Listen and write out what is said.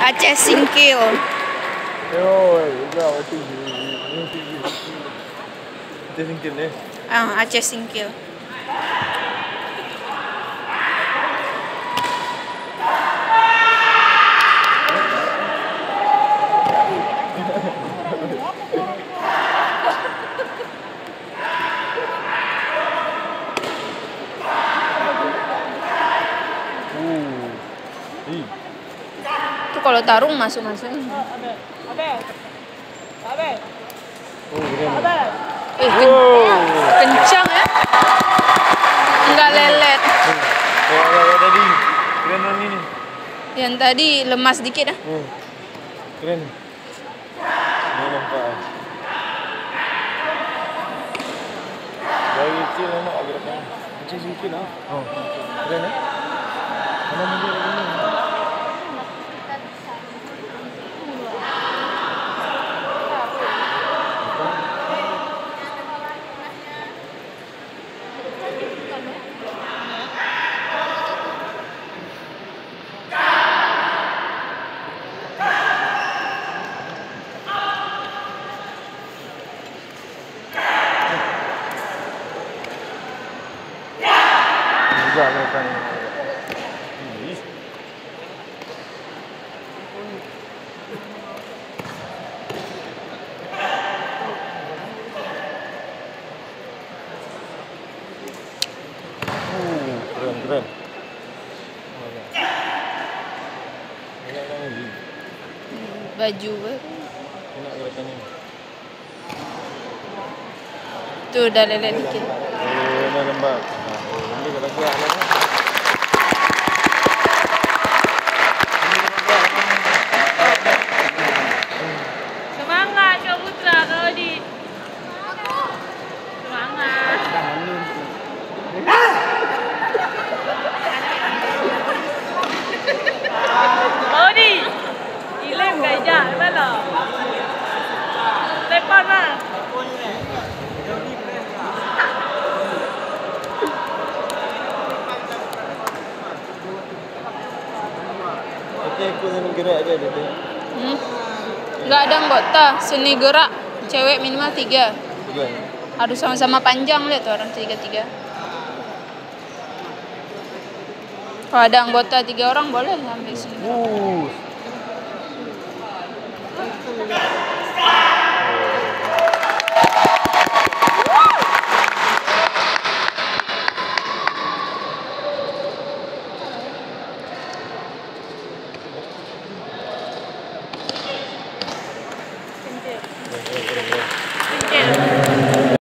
Aceh Singkil. Aceh Singkil ni. Aceh Singkil. Itu kalau tarung masuk-masuk. Kencang ya. Enggak lelet. Yang tadi keren ini. Yang tadi lemas dikit dah. Keren. Ini nampak. Dari kecil anak gerakan. Kecil sikit lah. Keren eh. Mana mungkin ini. Juga mereka ni. Keren. Baju baru. Enak gerakan ni. Tu dah lelet dikit. Dah lembab. Ini kalau gerak lah. Semangat Kak Putra, Kak Odi. Semangat. Odi. Ilem gajah mana? Lepas lah. Kita ikut seni gerak je dia. Enggak ada anggota. Seni gerak cewek minimal 3. Harus sama-sama panjang lihat tuh orang 3-3. Kalau ada anggota 3 orang boleh ambil sini.